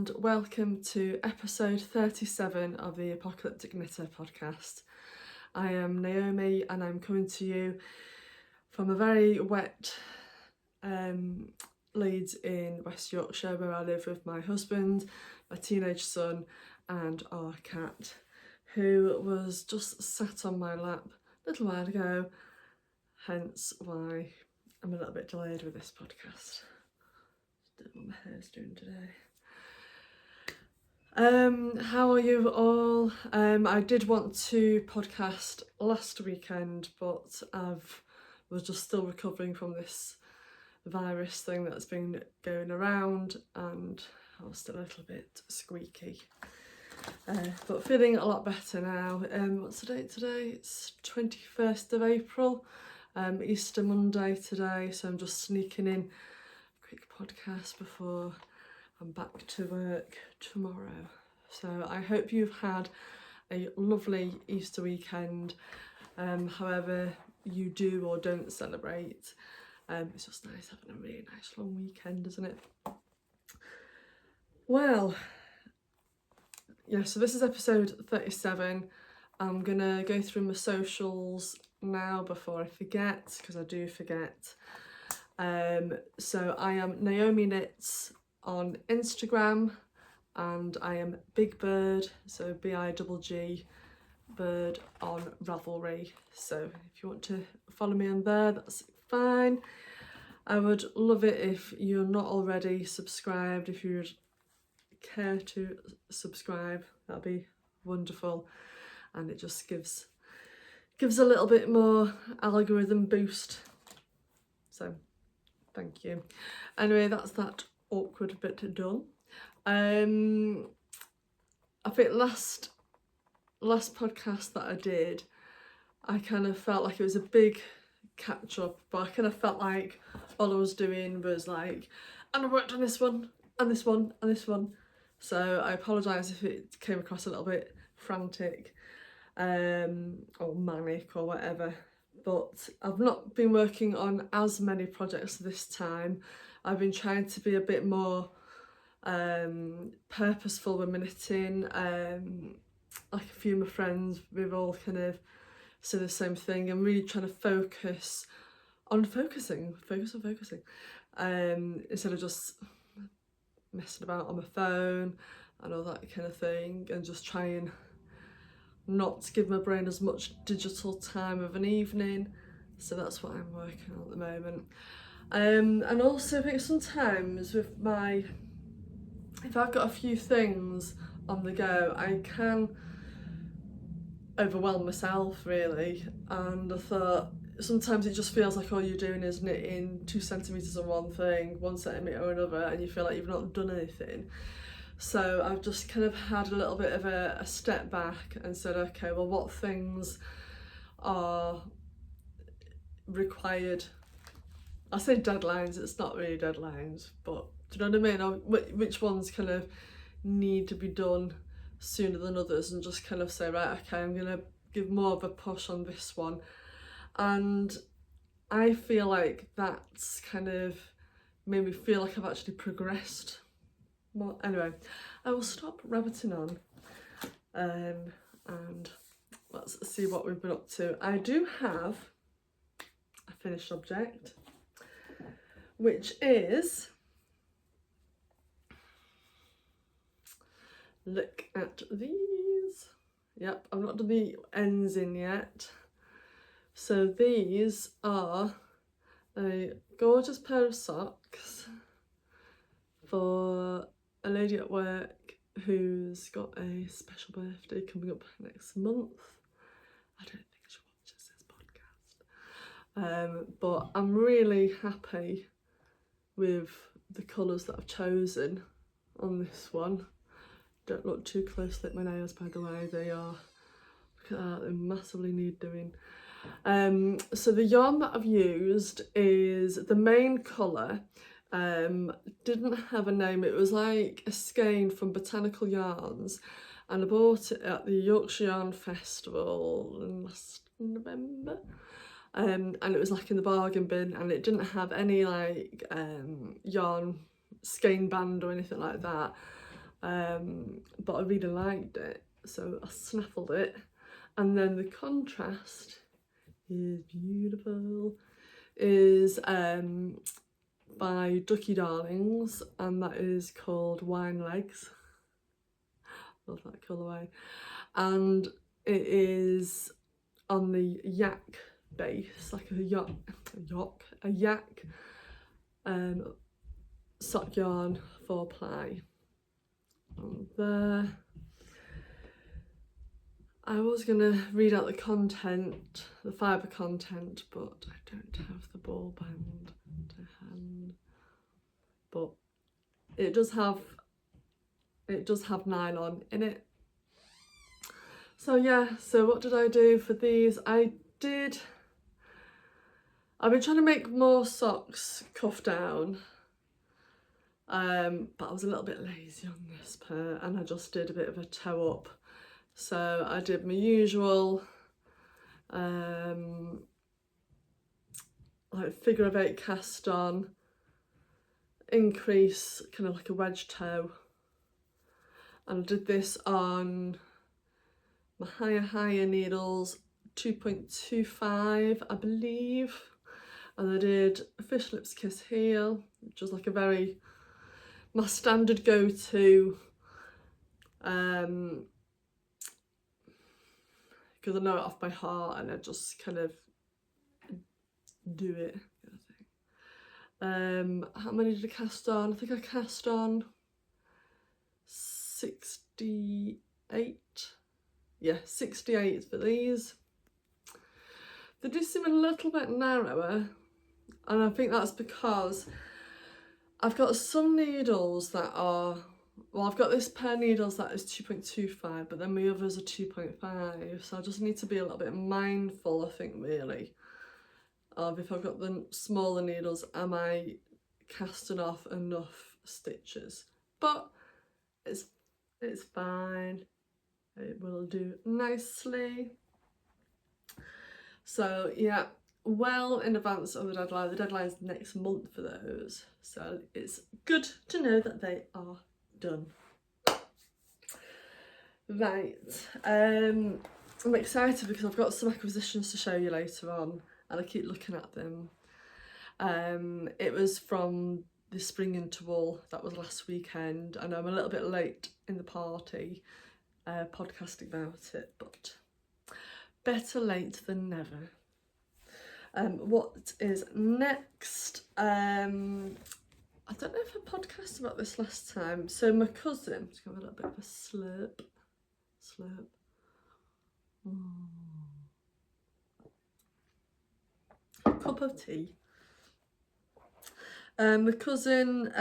and welcome to episode 37 of the Apocalyptic Knitter podcast. I am Naomi and I'm coming to you from a very wet Leeds in West Yorkshire, where I live with my husband, my teenage son and our cat, who was just sat on my lap a little while ago, hence why I'm a little bit delayed with this podcast. Don't know what my hair's doing today. How are you all? I did want to podcast last weekend, but was just still recovering from this virus thing that's been going around, and I was still a little bit squeaky. But feeling a lot better now. What's the date today? It's 21st of April, Easter Monday today, so I'm just sneaking in a quick podcast before I'm back to work tomorrow. So I hope you've had a lovely Easter weekend, however you do or don't celebrate. It's just nice having a really nice long weekend, isn't it? Well, yeah, so this is episode 37. I'm gonna go through my socials now before I forget, because I do forget. So I am Naomi Knits on Instagram, and I am Big Bird, so B-I-G-G Bird on Ravelry. So if you want to follow me on there, that's fine. I would love it if you're not already subscribed. If you would care to subscribe, that'd be wonderful, and it just gives a little bit more algorithm boost. So thank you. Anyway, that's that awkward bit done. I think last podcast that I did, I kind of felt like it was a big catch up, but I kind of felt like all I was doing was like, and I worked on this one and this one and this one. So I apologise if it came across a little bit frantic or manic or whatever, but I've not been working on as many projects this time. I've been trying to be a bit more purposeful with my knitting. Like a few of my friends, we've all kind of said the same thing. I'm really trying to focus on focusing, instead of just messing about on my phone and all that kind of thing, and just trying not to give my brain as much digital time of an evening. So that's what I'm working on at the moment. And also I think sometimes with if I've got a few things on the go, I can overwhelm myself really, and I thought sometimes it just feels like all you're doing is knitting 2 centimetres on one thing, 1 centimetre or another, and you feel like you've not done anything. So I've just kind of had a little bit of a step back and said, okay, well, what things are required? I say deadlines, it's not really deadlines, but do you know what I mean? Which ones kind of need to be done sooner than others, and just kind of say, right, okay, I'm gonna give more of a push on this one. And I feel like that's kind of made me feel like I've actually progressed more. Anyway, I will stop rabbiting on, and let's see what we've been up to. I do have a finished object, which is, look at these. Yep, I've not done the ends in yet. So these are a gorgeous pair of socks for a lady at work who's got a special birthday coming up next month. I don't think she watches this podcast. But I'm really happy with the colours that I've chosen on this one. Don't look too closely at my nails, by the way. They are, look at that, they massively need doing. So the yarn that I've used is the main colour. Didn't have a name. It was like a skein from Botanical Yarns, and I bought it at the Yorkshire Yarn Festival last November. And it was like in the bargain bin, and it didn't have any like yarn skein band or anything like that. but I really liked it, so I snaffled it. And then the contrast is beautiful, is by Ducky Darlings, and that is called Wine Legs. Love that colourway. And it is on the yak base, like a yak sock yarn 4-ply. And there. I was gonna read out the content, the fibre content, but I don't have the ball band to hand. But it does have nylon in it. So yeah, so what did I do for these? I've been trying to make more socks cuff down, but I was a little bit lazy on this part, and I just did a bit of a toe up. So I did my usual like figure of 8 cast on, increase kind of like a wedge toe, and I did this on my higher needles, 2.25 I believe, and I did a fish lips kiss here, which was like my standard go-to, because I know it off by heart and I just kind of do it. How many did I cast on? I think I cast on 68. Yeah, 68 for these. They do seem a little bit narrower, and I think that's because I've got some needles that are, well, I've got this pair of needles that is 2.25, but then my others are 2.5, so I just need to be a little bit mindful, I think, really, of if I've got the smaller needles, am I casting off enough stitches? But it's fine. It will do nicely. So yeah, well in advance of the deadline. The deadline's next month for those, so it's good to know that they are done. Right, I'm excited because I've got some acquisitions to show you later on, and I keep looking at them. It was from the Spring Into Wool that was last weekend, and I'm a little bit late in the party podcasting about it, but better late than never. What is next? I don't know if I podcasted about this last time. So my cousin, just have a little bit of a slurp. Cup of tea. My cousin,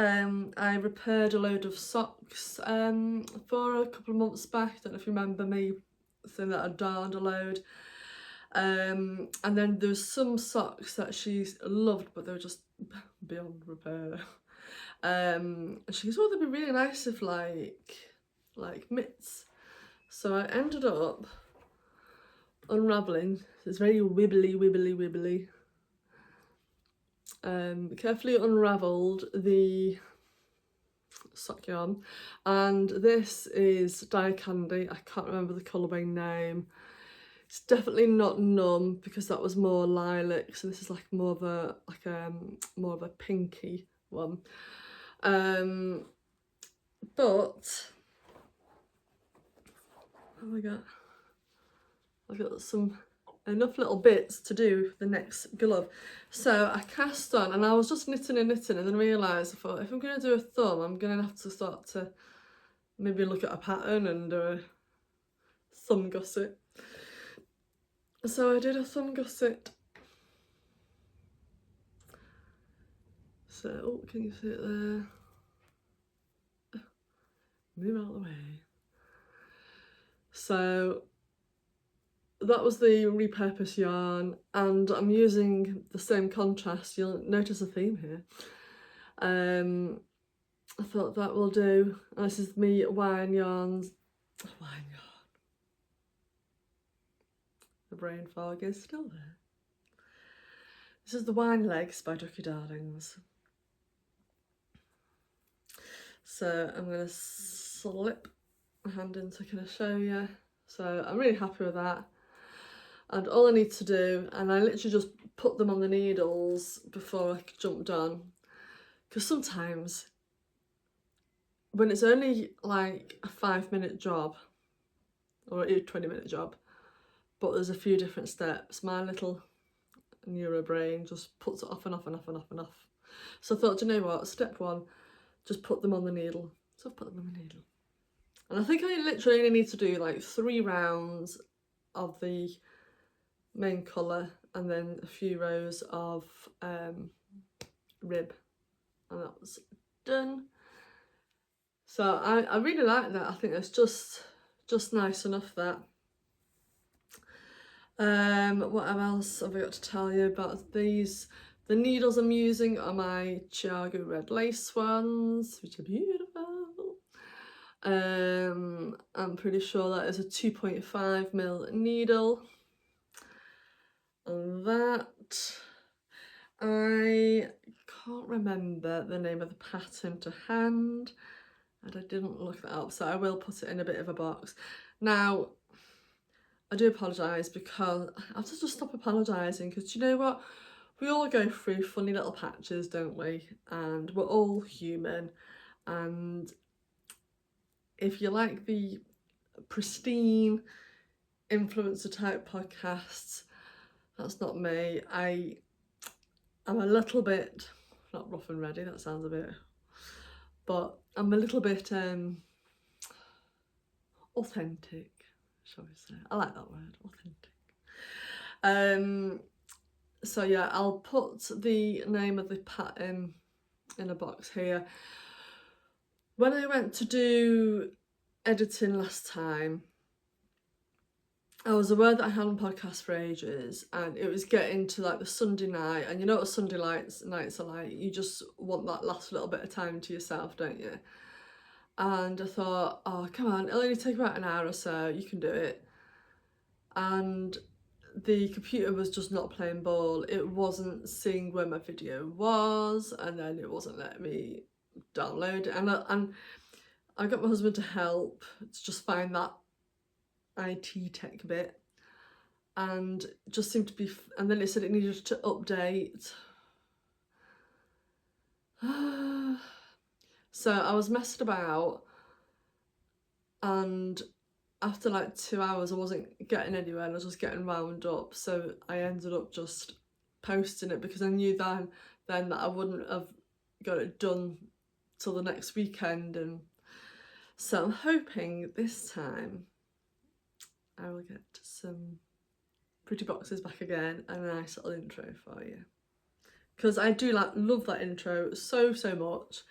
I repaired a load of socks for a couple of months back. I don't know if you remember me saying that I darned a load. And then there was some socks that she loved, but they were just beyond repair. She goes, oh, they'd be really nice if like mitts. So I ended up unravelling. It's very wibbly. Carefully unravelled the sock yarn, and this is Dye Candy. I can't remember the colourway name. It's definitely not Numb, because that was more lilac, so this is like more of a more of a pinky one. But oh my god, I've got enough little bits to do the next glove. So I cast on, and I was just knitting and then realised, I thought, if I'm going to do a thumb, I'm going to have to start to maybe look at a pattern and do a thumb gusset. So I did a thumb gusset. So, oh, can you see it there? Move out of the way. So that was the repurpose yarn, and I'm using the same contrast. You'll notice a theme here. I thought that will do. And this is me wine yarns. Wine yarn. The brain fog is still there. This is the Wine Legs by Ducky Darlings. So I'm going to slip my hand in to kind of show you. So I'm really happy with that. And all I need to do, and I literally just put them on the needles before I jumped on, because sometimes when it's only like a 5-minute job or a 20-minute job, but there's a few different steps, my little neuro brain just puts it off and off and off and off and off. So I thought, do you know what, step one, just put them on the needle. So I've put them on the needle. And I think I literally only need to do like 3 rounds of the main colour and then a few rows of rib, and that was done. So I really like that. I think it's just nice enough, that. What else have I got to tell you about these? The needles I'm using are my Chiago red lace ones, which are beautiful. I'm pretty sure that is a 2.5mm needle. And that, I can't remember the name of the pattern to hand, and I didn't look that up, so I will put it in a bit of a box. Now, I do apologise, because I have to just stop apologising, because you know what? We all go through funny little patches, don't we? And we're all human, and if you like the pristine influencer type podcasts, that's not me. I'm a little bit, not rough and ready, that sounds a bit, but I'm a little bit authentic, shall we say. I like that word, authentic. So yeah, I'll put the name of the pattern in a box here. When I went to do editing last time, I was aware that I hadn't podcast for ages, and it was getting to like the Sunday night, and you know what Sunday nights are like, you just want that last little bit of time to yourself, don't you? And I thought, oh come on, it'll only take about an hour or so, you can do it. And the computer was just not playing ball. It wasn't seeing where my video was, and then it wasn't letting me download it. And I got my husband to help to just find that IT tech bit, and it just seemed to be, and then it said it needed to update. So I was messed about, and after like 2 hours I wasn't getting anywhere, and I was just getting wound up, so I ended up just posting it, because I knew then that I wouldn't have got it done till the next weekend. And so I'm hoping this time I will get some pretty boxes back again and a nice little intro for you, because I do love that intro so much,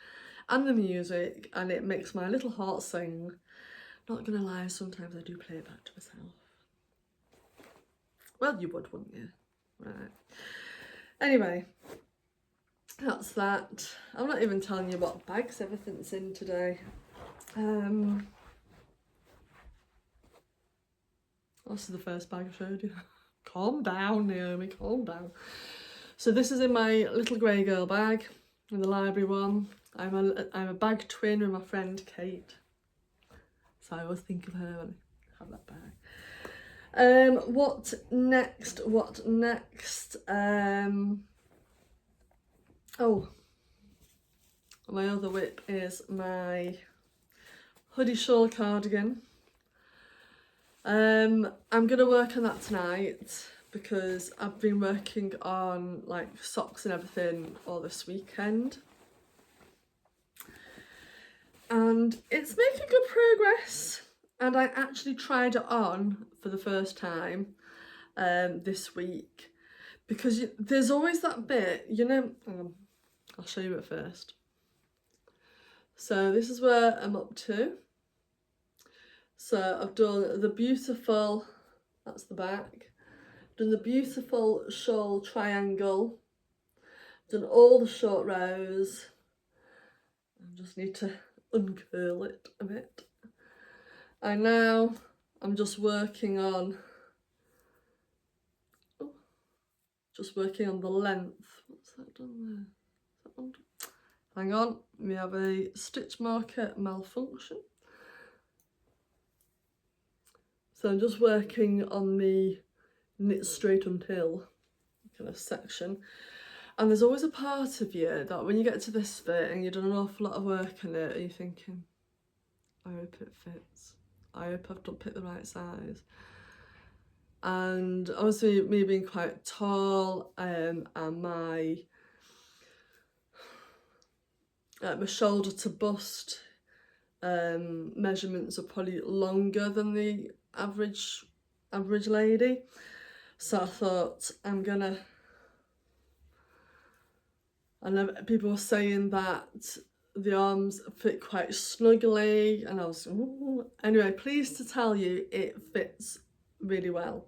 and the music, and it makes my little heart sing. Not gonna lie, sometimes I do play it back to myself. Well, you would, wouldn't you? Right. Anyway, that's that. I'm not even telling you what bags everything's in today. This is the first bag I showed you. Calm down, Naomi, calm down. So this is in my little grey girl bag, in the library one. I'm a bag twin with my friend Kate, so I always think of her when I have that bag. What next? Oh, my other whip is my hoodie shawl cardigan. I'm gonna work on that tonight, because I've been working on like socks and everything all this weekend, and it's making good progress. And I actually tried it on for the first time this week, because there's always that bit, you know. I'll show you it first. So this is where I'm up to. So I've done the beautiful, that's the back, done the beautiful shawl triangle, done all the short rows. I just need to uncurl it a bit. And now I'm just working on, the length. What's that done there? Is that one? Hang on, we have a stitch marker malfunction. So I'm just working on the knit straight until kind of section. And there's always a part of you that when you get to this bit and you've done an awful lot of work on it, you're thinking, I hope it fits. I hope I've picked the right size. And obviously me being quite tall, and my shoulder to bust measurements are probably longer than the average lady. So I thought I know people were saying that the arms fit quite snugly, and I was, ooh. Anyway, pleased to tell you it fits really well.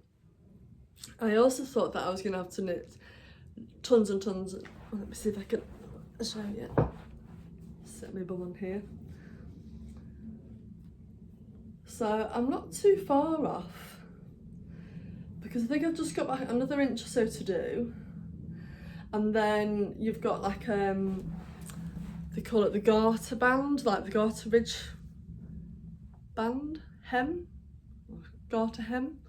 I also thought that I was going to have to knit tons and tons. Let me see if I can show you. Set my bum on here. So I'm not too far off, because I think I've just got like another inch or so to do. And then you've got like, they call it the garter band, like the garter ridge band, hem, garter hem.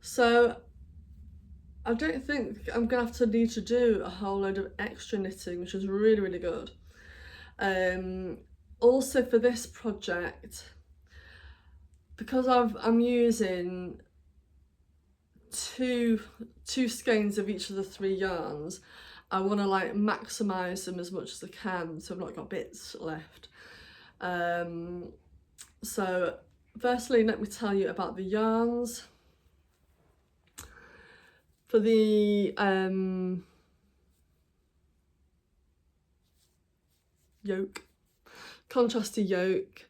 So I don't think I'm gonna have to need to do a whole load of extra knitting, which is really, really good. Also for this project, because I'm using two skeins of each of the 3 yarns, I want to like maximise them as much as I can, so I've not got bits left. So firstly, let me tell you about the yarns. For the yoke, contrasty yoke,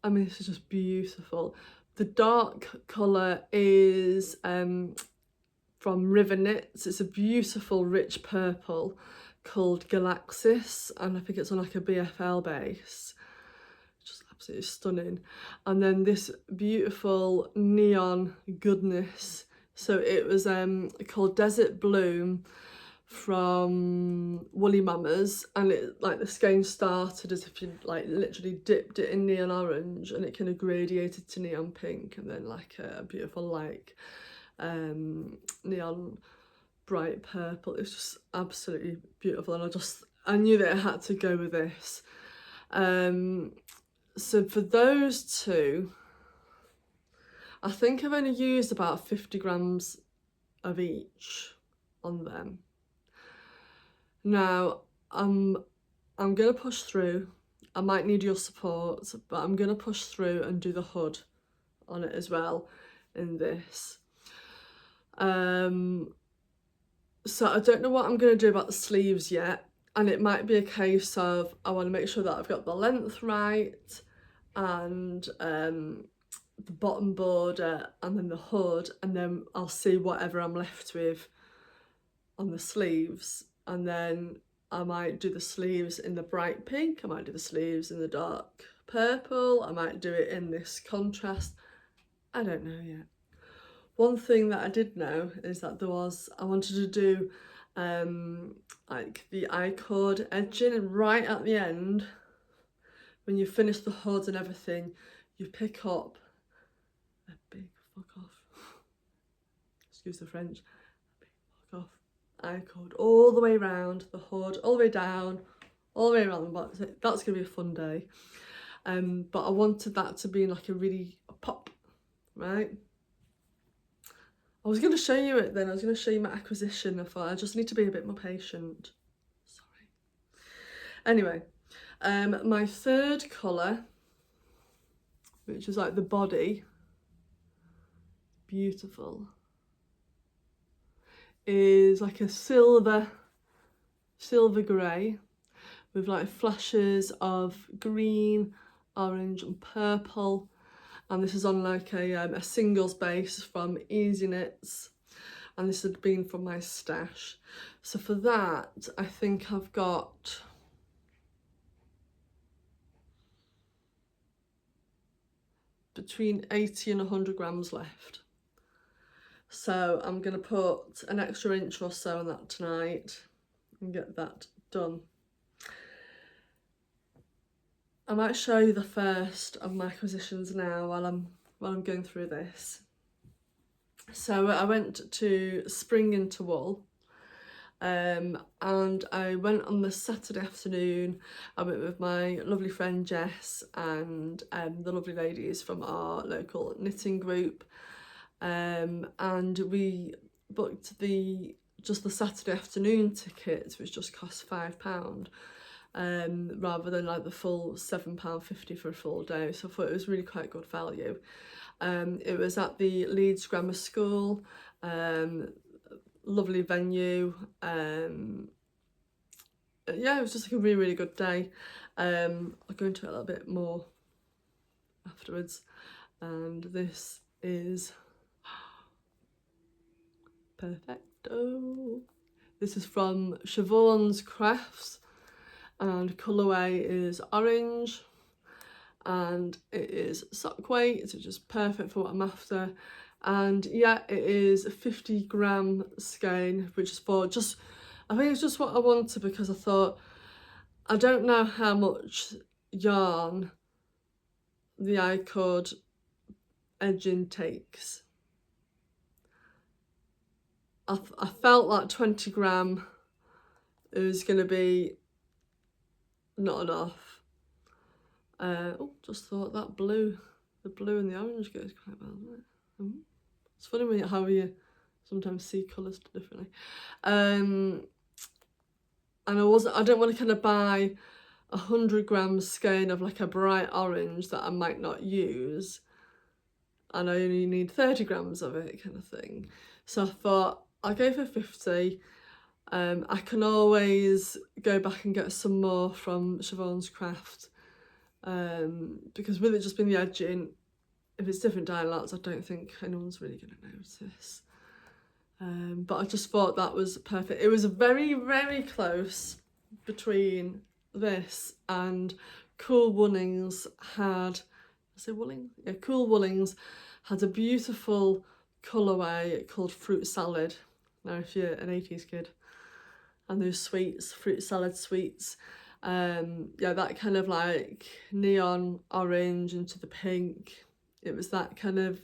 I mean, this is just beautiful. The dark colour is from River Knits. It's a beautiful rich purple called Galaxis, and I think it's on like a BFL base. Just absolutely stunning. And then this beautiful neon goodness. So it was called Desert Bloom from Woolly Mamas, and it like the skein started as if you like literally dipped it in neon orange, and it kind of gradiated to neon pink, and then like a beautiful like neon bright purple. It's just absolutely beautiful, and I knew that I had to go with this. So for those two, I think I've only used about 50 grams of each on them. Now I'm gonna push through. I might need your support, but I'm gonna push through and do the hood on it as well in this. So I don't know what I'm gonna do about the sleeves yet, and it might be a case of I want to make sure that I've got the length right, and the bottom border, and then the hood, and then I'll see whatever I'm left with on the sleeves. And then I might do the sleeves in the bright pink, I might do the sleeves in the dark purple, I might do it in this contrast. I don't know yet. One thing that I did know is that I wanted to do like the I-cord edging right at the end. When you finish the hood and everything, you pick up a big fuck off, excuse the French, a big fuck off I-cord all the way around the hood, all the way down, all the way around the box. That's gonna be a fun day. But I wanted that to be like a really pop, right? I was going to show you it then. I was going to show you my acquisition. I thought I just need to be a bit more patient. Sorry. Anyway, my third colour, which is like the body, beautiful, is like a silver grey with like flashes of green, orange and purple. And this is on like a singles base from Easy Knits, and this had been from my stash. So for that, I think I've got between 80 and 100 grams left. So I'm going to put an extra inch or so on that tonight and get that done. I might show you the first of my acquisitions now while while I'm going through this. So I went to Spring Into Wool, and I went on the Saturday afternoon. I went with my lovely friend Jess and the lovely ladies from our local knitting group, and we booked just the Saturday afternoon ticket, which just cost £5, rather than like the full £7.50 for a full day. So I thought it was really quite good value. It was at the Leeds Grammar School, lovely venue. Yeah, it was just like a really, really good day. I'll go into it a little bit more afterwards. And this is perfecto. This is from Siobhan Crafts, and colourway is orange, and it is sock weight, it's just perfect for what I'm after. And yeah, it is a 50-gram skein, which is for just, I think it's just what I wanted, because I thought, I don't know how much yarn the I-cord edging takes. I felt like 20-gram is going to be not enough. Oh, just thought that blue, the blue and the orange goes quite well, doesn't it? It's funny how you sometimes see colours differently. And I don't want to kind of buy 100-gram skein of like a bright orange that I might not use, and I only need 30 grams of it, kind of thing. So I thought I'll go for 50. I can always go back and get some more from Siobhan Crafts, because with it just being the edging, if it's different dye lots, I don't think anyone's really going to notice. But I just thought that was perfect. It was very, very close between this and Cool Woolings had, Cool Woolings had a beautiful colourway called Fruit Salad. Now, if you're an 80s kid, and those sweets, fruit salad sweets, yeah, that kind of like neon orange into the pink. It was that kind of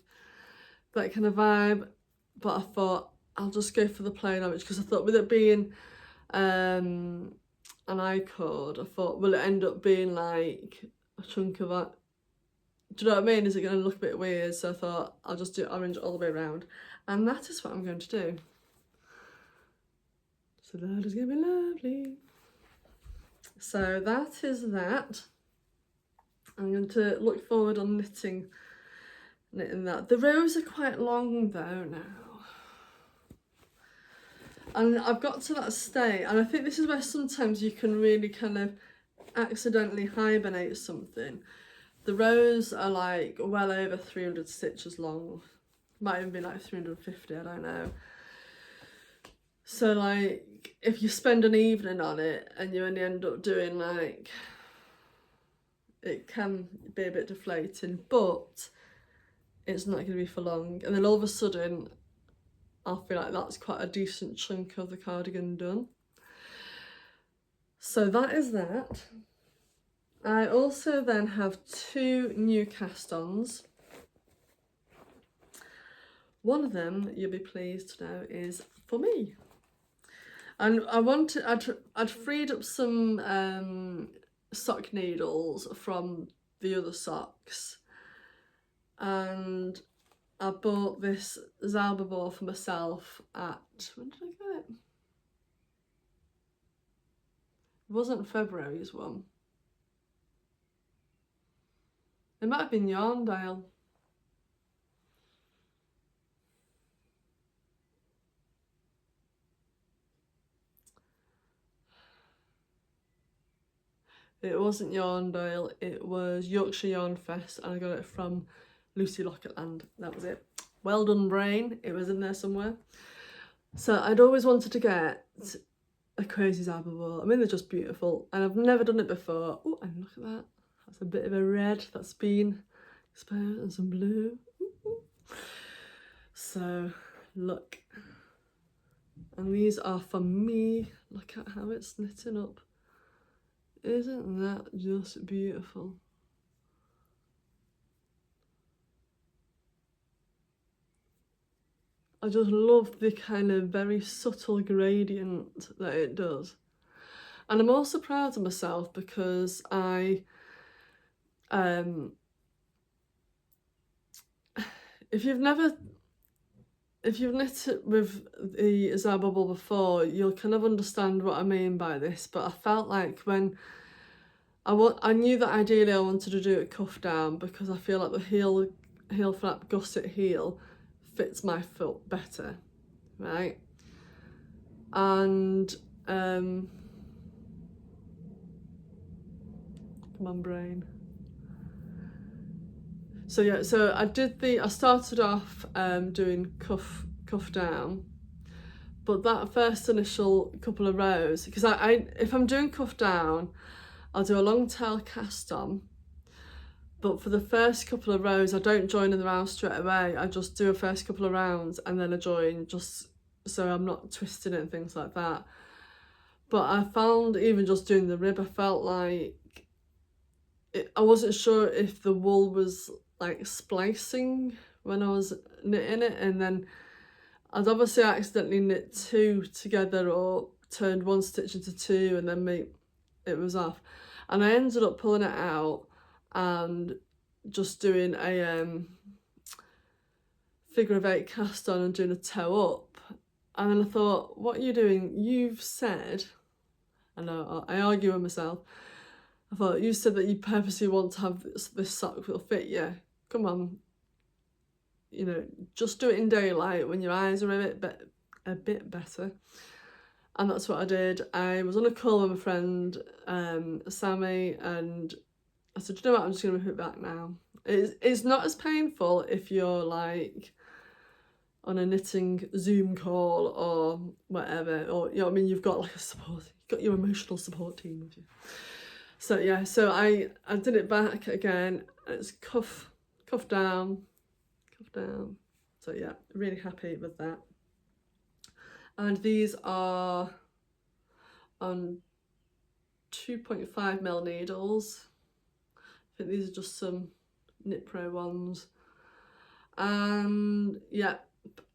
vibe. But I thought I'll just go for the plain orange, because I thought with it being an I-cord, I thought, will it end up being like a chunk of that? Do you know what I mean? Is it going to look a bit weird? So I thought I'll just do orange all the way around, and that is what I'm going to do. So that is going to be lovely. So that is that. I'm going to look forward on knitting that. The rows are quite long though now. And I've got to that state, and I think this is where sometimes you can really kind of accidentally hibernate something. The rows are like well over 300 stitches long. Might even be like 350, I don't know. So like, if you spend an evening on it and you only end up doing like, it can be a bit deflating, but it's not going to be for long. And then all of a sudden, I'll feel like that's quite a decent chunk of the cardigan done. So that is that. I also then have 2 new cast-ons. One of them, you'll be pleased to know, is for me. And I'd freed up some sock needles from the other socks, and I bought this Zalba ball for myself at, when did I get it? It wasn't February's one. It might have been Yarndale. It wasn't Yarndale, it was Yorkshire Yarn Fest, and I got it from Lucy Locketland. That was it. Well done, brain. It was in there somewhere. So I'd always wanted to get a crazy Zalba ball. I mean, they're just beautiful, and I've never done it before. Oh, and look at that. That's a bit of a red that's been exposed, and some blue. So look, and these are for me. Look at how it's knitting up. Isn't that just beautiful? I just love the kind of very subtle gradient that it does. And I'm also proud of myself because if you've knit it with the Zabobble before, you'll kind of understand what I mean by this, but I felt like when I knew that ideally I wanted to do it cuff down because I feel like the heel flap gusset heel fits my foot better, right? And come on, brain. So yeah, so I started off doing cuff down, but that first initial couple of rows, because if I'm doing cuff down, I'll do a long tail cast on, but for the first couple of rows I don't join in the round straight away. I just do a first couple of rounds and then I join, just so I'm not twisting it and things like that. But I found even just doing the rib, I felt like I wasn't sure if the wool was like splicing when I was knitting it, and then I'd obviously accidentally knit two together or turned one stitch into two and then it was off, and I ended up pulling it out and just doing a figure of 8 cast on and doing a toe up. And then I thought, what are you doing? You've said, I know I argue with myself, I thought, you said that you purposely want to have this sock that'll fit you. Come on, you know, just do it in daylight when your eyes are a bit better. And that's what I did. I was on a call with my friend Sammy, and I said, you know what, I'm just going to rip it back now. It's not as painful if you're like on a knitting Zoom call or whatever, or you know what I mean, you've got like you've got your emotional support team with you. So yeah, so I did it back again. It's cuff down. So yeah, really happy with that. And these are on 2.5mm needles. I think these are just some Knit Pro ones. And yeah,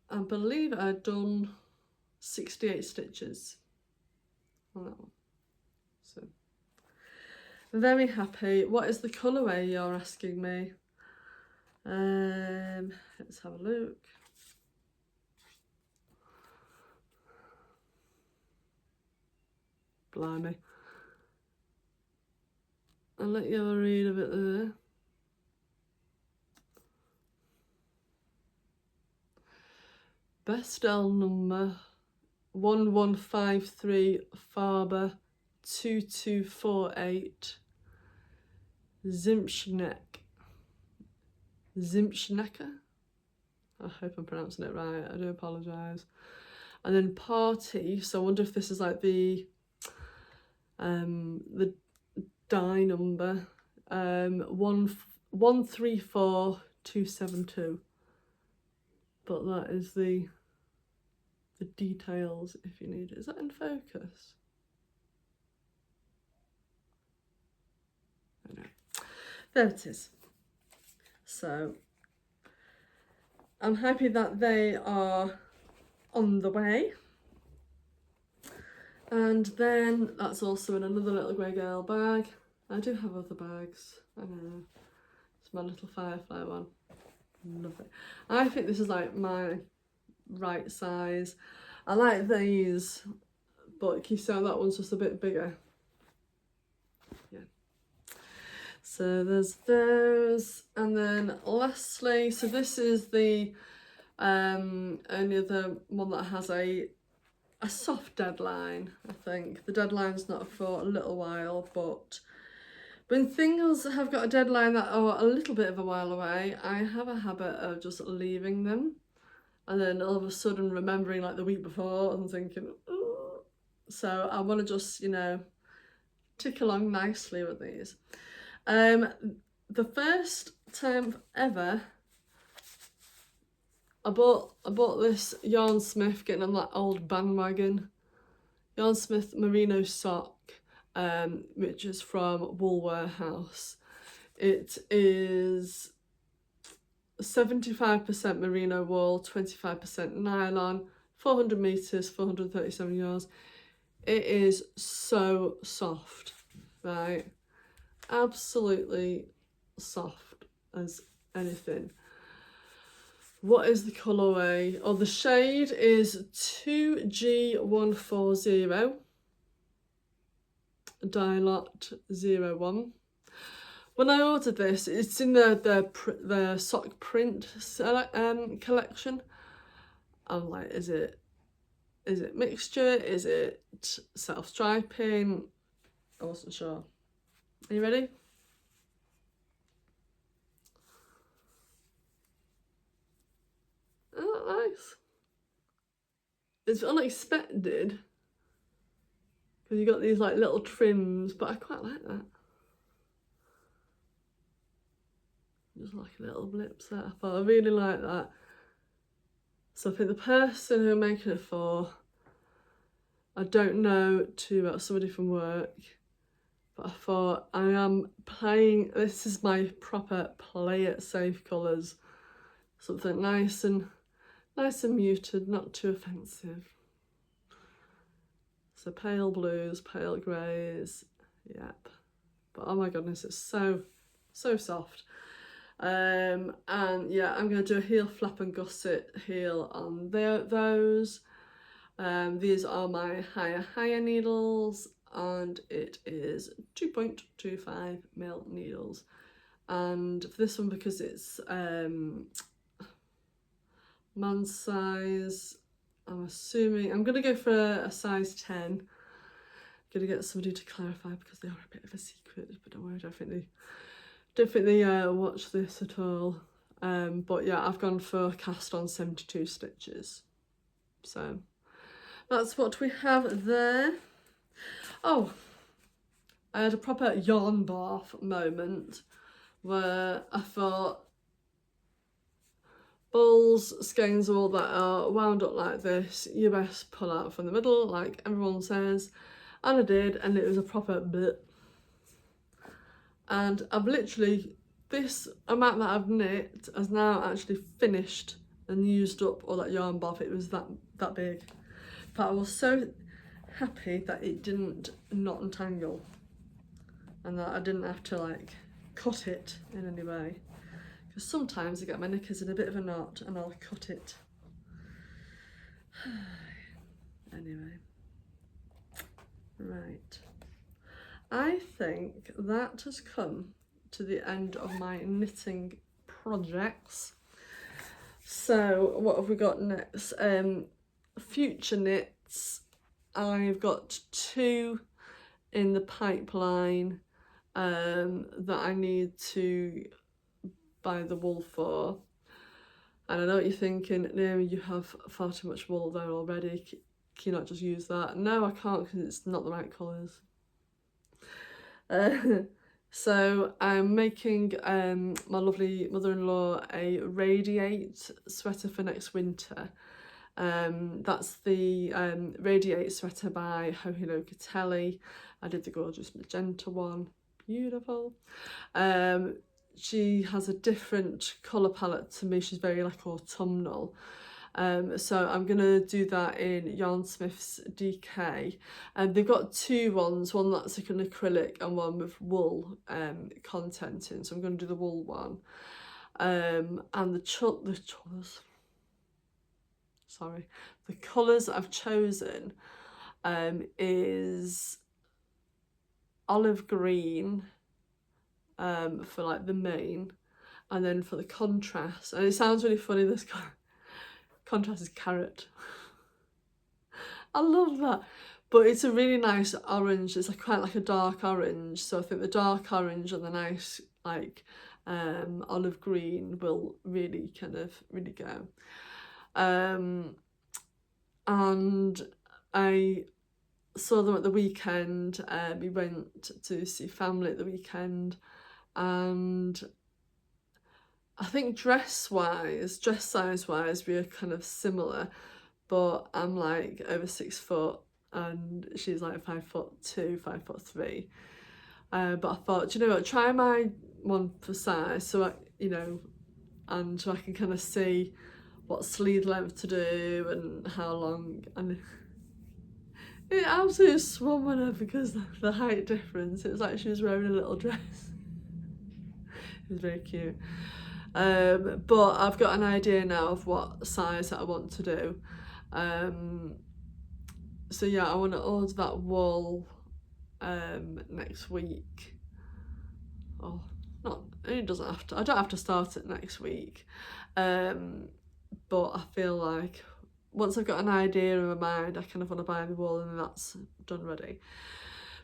I believe I'd done 68 stitches on that one. So very happy. What is the colourway, you're asking me? Let's have a look. Blimey. I'll let you have a read of it there. Bestel number 1153 Faber 2248 Zimschnecker. I hope I'm pronouncing it right, I do apologise. And then party, so I wonder if this is like the die number 134272. But that is the details if you need it. Is that in focus? I know. There it is. So I'm happy that they are on the way. And then that's also in another little grey girl bag. I do have other bags, I know. It's my little firefly one. Love it. I think this is like my right size. I like these, but can you see that one's just a bit bigger? Yeah. So there's those, and then lastly, so this is the only other one that has a soft deadline. I think the deadline's not for a little while, but when things have got a deadline that are a little bit of a while away, I have a habit of just leaving them and then all of a sudden remembering like the week before and thinking, oh. So I want to just, you know, tick along nicely with these. The first time ever I bought this Yarn Smith, getting on that old bandwagon, Yarn Smith merino sock, which is from Wool Warehouse. It is 75% merino wool, 25% nylon, 400 meters, 437 yards. It is so soft, right? Absolutely soft as anything. What is the colourway? Oh, the shade is 2G140, dye lot 01. When I ordered this, it's in the sock print collection. I'm like, is it mixture? Is it self-striping? I wasn't sure. Are you ready? Oh, nice. It's unexpected because you got these like little trims, but I quite like that. Just like a little blips there. I thought I really like that. So I think the person who I'm making it for, I don't know too about somebody from work, but I thought I am playing, this is my proper play it safe colours. Something nice and muted, not too offensive. So pale blues, pale greys, yep. But oh my goodness, it's so soft. And yeah, I'm going to do a heel flap and gusset heel on those. These are my higher needles, and it is 2.25mm needles. And for this one, because it's man's size, I'm assuming I'm going to go for a size 10. I'm going to get somebody to clarify because they are a bit of a secret, but don't worry, I don't think they watch this at all. But yeah, I've gone for cast on 72 stitches. So that's what we have there. Oh, I had a proper yarn bath moment where I thought, balls, skeins, all that are wound up like this, you best pull out from the middle, like everyone says. And I did, and it was a proper bit. And I've literally, this amount that I've knit has now actually finished and used up all that yarn bath. It was that big. But I was so happy that it didn't not entangle and that I didn't have to like cut it in any way. Because sometimes I get my knickers in a bit of a knot and I'll cut it. Anyway, right. I think that has come to the end of my knitting projects. So what have we got next? Future knits. I've got 2 in the pipeline that I need to buy the wool for. And I know what you're thinking, Naomi, you have far too much wool there already. Can you not just use that? No, I can't because it's not the right colours. So I'm making my lovely mother-in-law a Radiate sweater for next winter. That's the Radiate sweater by Hohino Catelli. I did the gorgeous magenta one, beautiful. She has a different colour palette to me, she's very like autumnal. So I'm gonna do that in Yarnsmith's DK, and they've got 2 ones, one that's like an acrylic and one with wool content in, so I'm gonna do the wool one. And the colours I've chosen is olive green for like the main, and then for the contrast, and it sounds really funny, this contrast is carrot. I love that, but it's a really nice orange. It's like quite like a dark orange, so I think the dark orange and the nice like olive green will really really go. And I saw them at the weekend. We went to see family at the weekend, and I think dress size wise, we are kind of similar, but I'm like over 6 foot and she's like 5'2", 5'3". But I thought, do you know what, try my one for size, so I, you know, and so I can kind of see what sleeve length to do and how long, and it absolutely swung on her because of the height difference. It was like she was wearing a little dress. It was very cute. But I've got an idea now of what size that I want to do. So yeah, I want to order that wool next week. Oh, not, it doesn't have to, I don't have to start it next week. But I feel like once I've got an idea in my mind, I kind of want to buy the wool and that's done ready.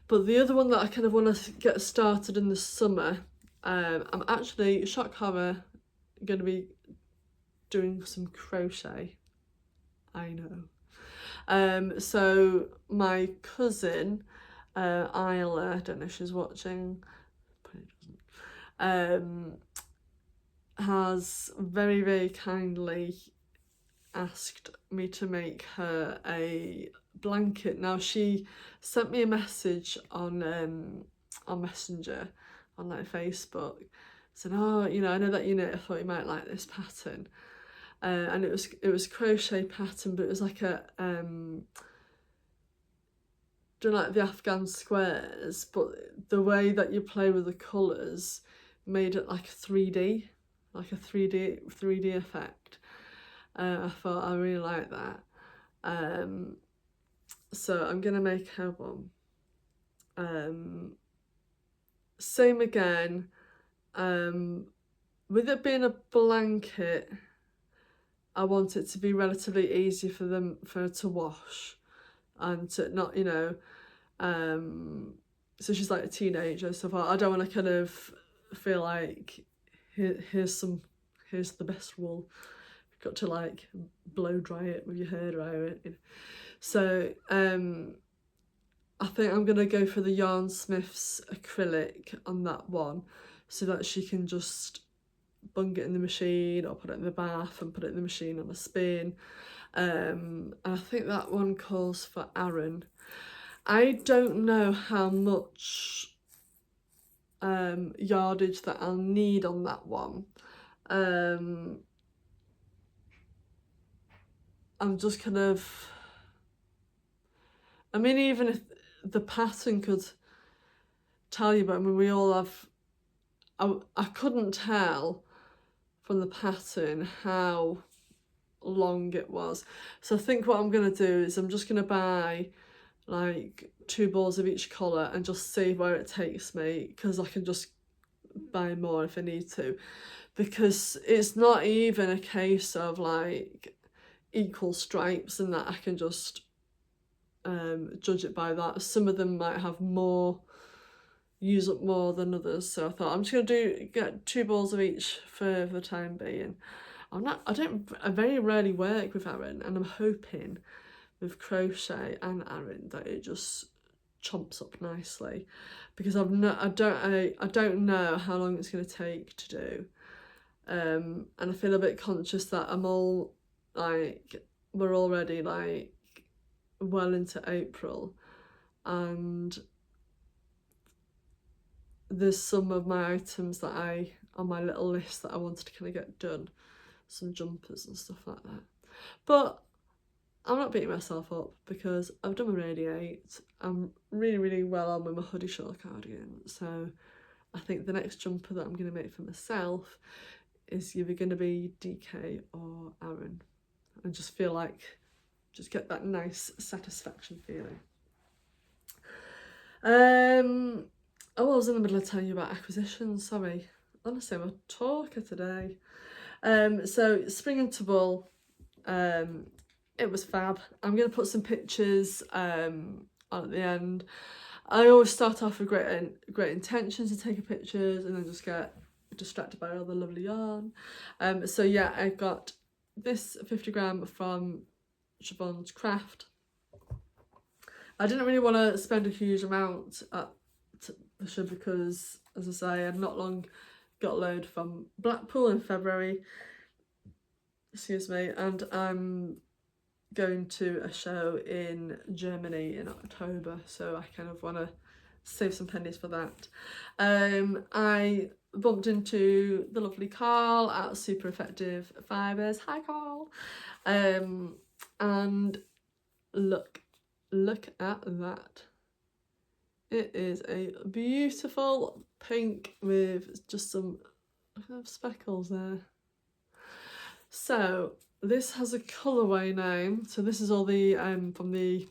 But the other one that I kind of want to get started in the summer, I'm actually, shock horror, going to be doing some crochet. I know. So my cousin, Isla, I don't know if she's watching, probably doesn't, has very, very kindly asked me to make her a blanket. Now she sent me a message on Messenger, on like Facebook, said, oh, you know, I know that you knit, I thought you might like this pattern. And it was crochet pattern, but it was like a doing like the Afghan squares, but the way that you play with the colours made it like 3D, like a 3D effect. I thought I really like that. So I'm gonna make her one. Same again. With it being a blanket, I want it to be relatively easy for her to wash and to not, you know, so she's like a teenager, so I don't want to kind of feel like here's the best wool, you've got to like blow dry it with your hairdryer, you know. So I think I'm gonna go for the Yarn Smiths acrylic on that one, so that she can just bung it in the machine or put it in the bath and put it in the machine on a spin. And I think that one calls for Aaron. I don't know how much yardage that I'll need on that one. I'm just kind of, I mean, even if the pattern could tell you, but I mean, we all have, I couldn't tell from the pattern how long it was. So I think what I'm going to do is I'm just going to buy like 2 balls of each colour and just see where it takes me, because I can just buy more if I need to, because it's not even a case of like equal stripes and that I can just judge it by that. Some of them might have more, use up more than others, so I thought I'm just going to get 2 balls of each for the time being. I very rarely work with Aaron, and I'm hoping with crochet and Aaron that it just chomps up nicely, because I don't know how long it's going to take to do, and I feel a bit conscious that I'm all like, we're already like well into April, and there's some of my items that on my little list that I wanted to kind of get done, some jumpers and stuff like that. But I'm not beating myself up because I've done my radiate. I'm really, really well on with my hoodie shawl cardigan. So I think the next jumper that I'm going to make for myself is either going to be DK or Aaron. I just feel like, just get that nice satisfaction feeling. Oh, I was in the middle of telling you about acquisitions, sorry. Honestly, I'm a talker today. So spring into wool, it was fab. I'm going to put some pictures on at the end. I always start off with great intentions of taking pictures and then just get distracted by all the lovely yarn. So yeah, I got this 50g from Siobhan Crafts. I didn't really want to spend a huge amount at the show because, as I say, I had not long got a load from Blackpool in February, excuse me, and I'm going to a show in Germany in October, so I kind of want to save some pennies for that. I bumped into the lovely Carl at Super Effective Fibres. Hi, Carl. And look at that. It is a beautiful pink with just some speckles there. So this has a colourway name. So this is all the from the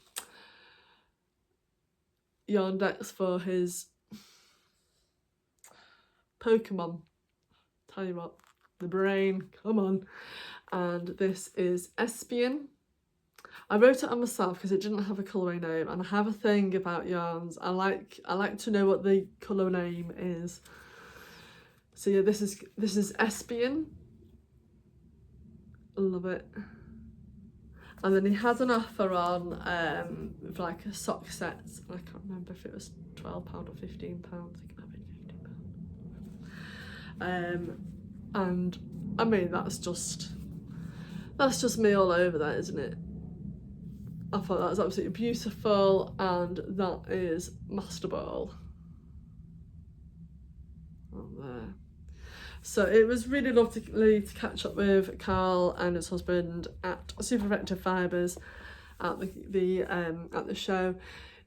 yarn decks for his Pokemon. Tell you what, the brain, come on. And this is Espion. I wrote it on myself because it didn't have a colourway name, and I have a thing about yarns. I like to know what the colour name is. So yeah, this is Espion. Love it. And then he had an offer on with like a sock set. I can't remember if it was £12 or £15. I think it might have been £15. And I mean that's just me all over that, isn't it? I thought that was absolutely beautiful, and that is Master Ball. Oh, there. So it was really lovely to catch up with Carl and his husband at Super Effective Fibres at the show.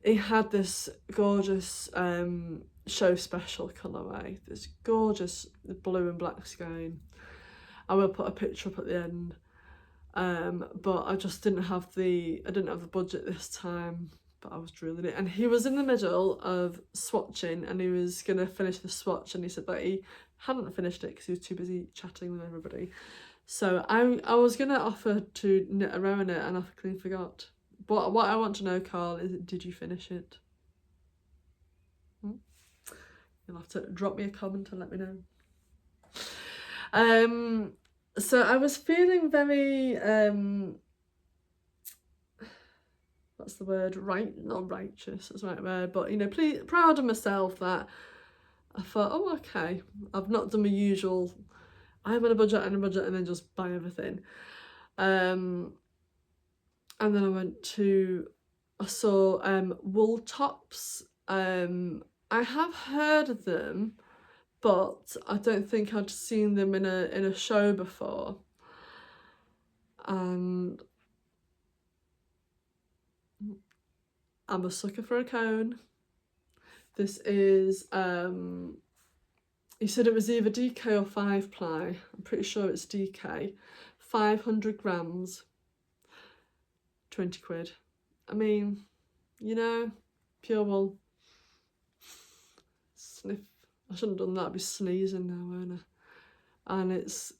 He had this gorgeous show special colourway, this gorgeous blue and black skein. I will put a picture up at the end. But I just didn't have the budget this time, but I was drilling it. And he was in the middle of swatching, and he was gonna finish the swatch, and he said that he hadn't finished it because he was too busy chatting with everybody. So I was gonna offer to knit a row in it, and I clearly forgot. But what I want to know, Carl, is did you finish it? You'll have to drop me a comment and let me know. So I was feeling very, what's the word, not righteous, that's the right word, but you know, proud of myself that I thought, oh okay, I've not done my usual, I'm on a budget and then just buy everything. And then I saw wool tops. I have heard of them, but I don't think I'd seen them in a show before. And I'm a sucker for a cone. This is, he said it was either DK or 5-ply. I'm pretty sure it's DK. 500 grams, 20 quid. I mean, you know, pure wool. Sniff. I shouldn't have done that, I'd be sneezing now, won't I? And it's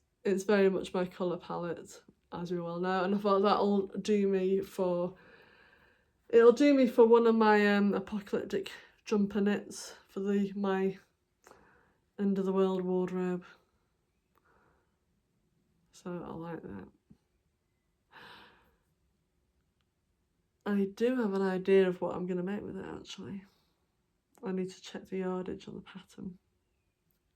very much my colour palette, as we well know, and I thought it'll do me for one of my apocalyptic jumper knits for my end of the world wardrobe. So I like that. I do have an idea of what I'm going to make with it actually. I need to check the yardage on the pattern,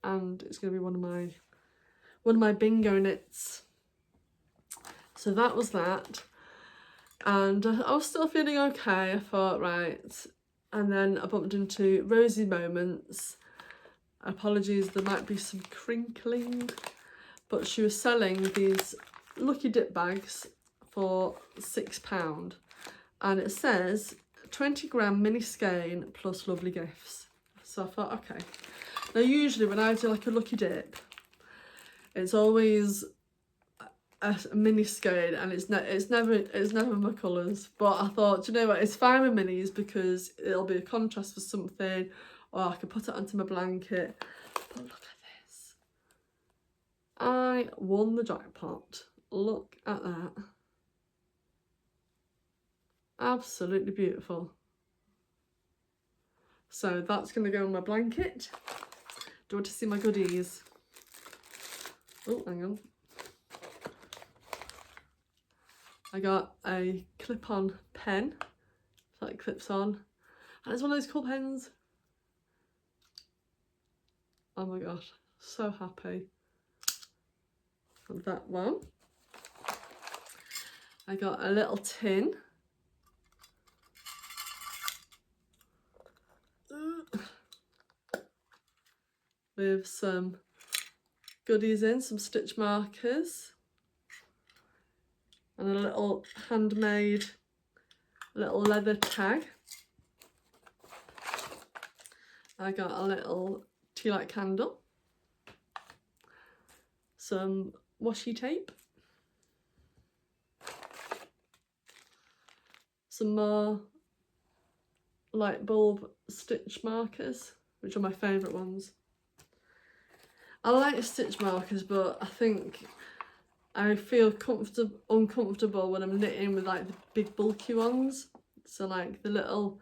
and it's going to be one of my bingo knits. So that was that, and I was still feeling okay. I thought, right, and then I bumped into Rosies Moments. Apologies, there might be some crinkling, but she was selling these Lucky Dip bags for £6, and it says 20 gram mini skein plus lovely gifts. So I thought, okay. Now usually when I do like a Lucky Dip, it's always a mini skein, and it's never my colours. But I thought, do you know what? It's fine with minis because it'll be a contrast for something, or I could put it onto my blanket. But look at this! I won the jackpot. Look at that. Absolutely beautiful. So that's going to go on my blanket. Do you want to see my goodies? Oh, hang on. I got a clip-on pen that it clips on, and it's one of those cool pens. Oh my gosh, so happy with that one. I got a little tin. with some goodies in, some stitch markers and a little handmade little leather tag. I got a little tea light candle, some washi tape, some more light bulb stitch markers, which are my favourite ones. I like stitch markers, but I think I feel uncomfortable when I'm knitting with like the big bulky ones. So like the little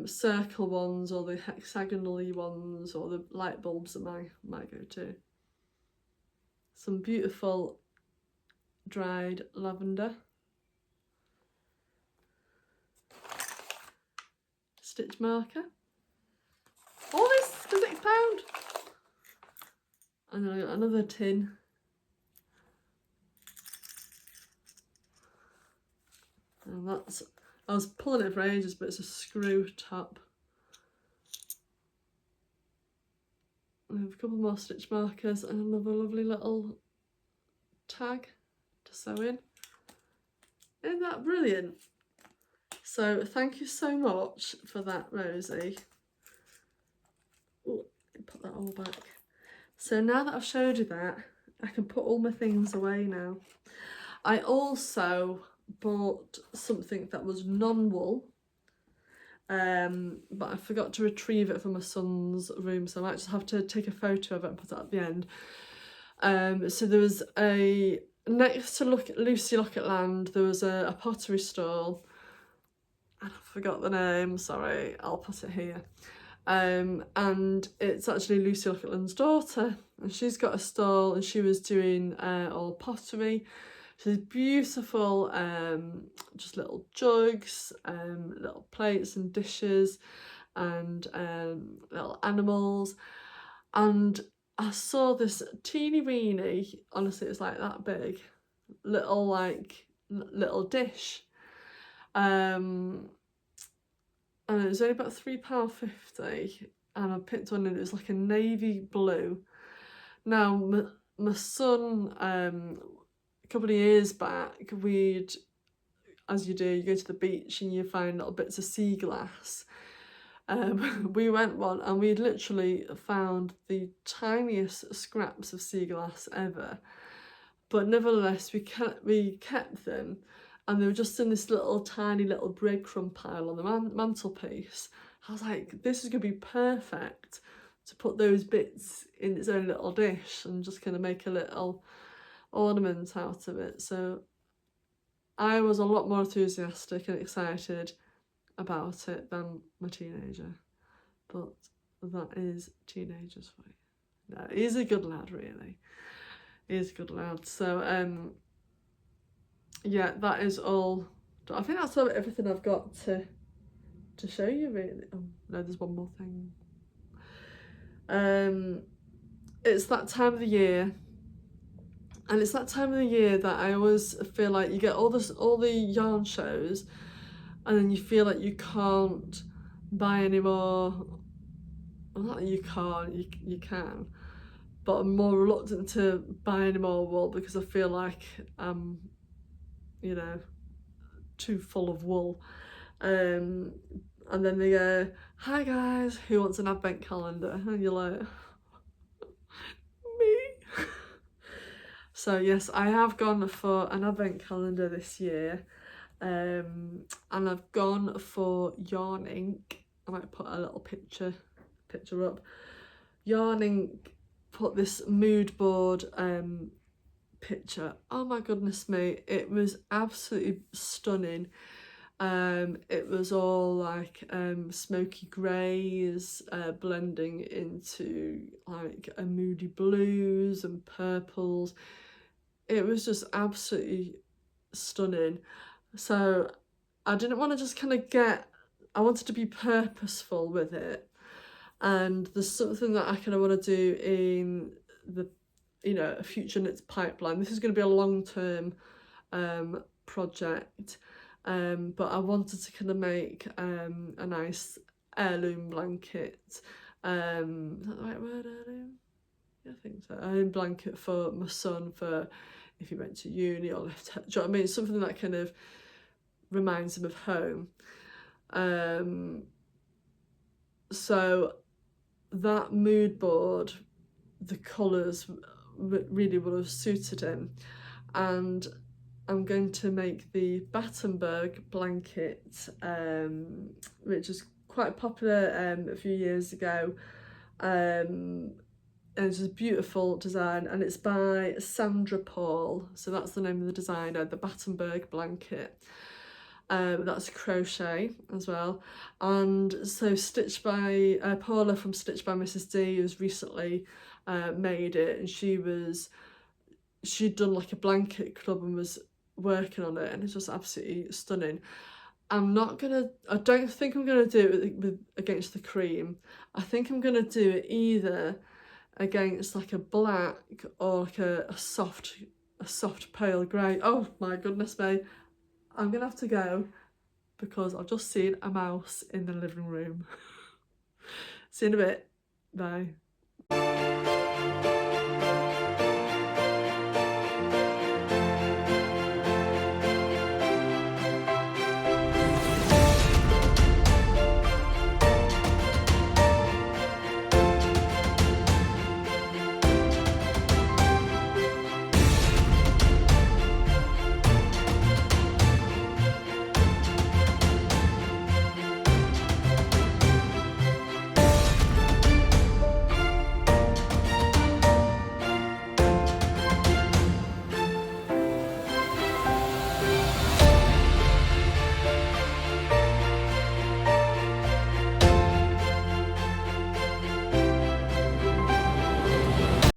circle ones or the hexagonal-y ones or the light bulbs are my go-to. Some beautiful dried lavender. Stitch marker. All this for £6. And then I got another tin. And that's, I was pulling it for ages, but it's a screw top. I have a couple more stitch markers and another lovely little tag to sew in. Isn't that brilliant? So thank you so much for that, Rosie. Ooh, put that all back. So now that I've showed you that, I can put all my things away now. I also bought something that was non-wool, but I forgot to retrieve it from my son's room, so I might just have to take a photo of it and put it at the end. So there was next to Lucy Locketland, there was a pottery stall, and I forgot the name, sorry, I'll put it here. And it's actually Lucy Locketland's daughter, and she's got a stall and she was doing all pottery. So these beautiful just little jugs, little plates and dishes and little animals. And I saw this teeny weeny, honestly it's like that big, little dish. And it was only about £3.50, and I picked one and it was like a navy blue. Now my son, a couple of years back, as you do, you go to the beach and you find little bits of sea glass. We went one and we'd literally found the tiniest scraps of sea glass ever, but nevertheless we kept them, and they were just in this tiny little breadcrumb pile on the mantelpiece. I was like, this is going to be perfect to put those bits in its own little dish and just kind of make a little ornament out of it. So I was a lot more enthusiastic and excited about it than my teenager, but that is teenagers for you. No, he's a good lad, really. He's a good lad. So yeah, that is all. I think that's everything I've got to show you, really. Oh no, there's one more thing. It's that time of the year. And it's that time of the year that I always feel like you get all the yarn shows, and then you feel like you can't buy any more. Well, not that you can't, you can, but I'm more reluctant to buy any more wool because I feel like I'm, you know, too full of wool. And then they go, hi guys, who wants an advent calendar? And you're like, me? So yes, I have gone for an advent calendar this year, and I've gone for Yarn Ink. I might put a little picture up. Yarn Ink put this mood board picture. Oh my goodness me, it was absolutely stunning. It was all like smoky greys blending into like a moody blues and purples. It was just absolutely stunning. So I didn't want to just kind of I wanted to be purposeful with it, and there's something that I kind of want to do in the, you know, a future knits pipeline. This is going to be a long-term project, but I wanted to kind of make a nice heirloom blanket Is that the right word, heirloom? Yeah, I think so. A blanket for my son for if he went to uni or left. Do you know what I mean? Something that kind of reminds him of home. So that mood board, the colours really would have suited him, and I'm going to make the Battenberg blanket, which is quite popular a few years ago, and it's a beautiful design, and it's by Sandra Paul, so that's the name of the designer, the Battenberg blanket. That's crochet as well, and so Stitched by Paula from Stitched by Mrs D has recently made it, and she'd done like a blanket club and was working on it, and it's just absolutely stunning. I don't think I'm gonna do it with against the cream. I think I'm gonna do it either against like a black or like a soft pale grey. Oh my goodness me, I'm gonna have to go because I've just seen a mouse in the living room. See you in a bit. Bye.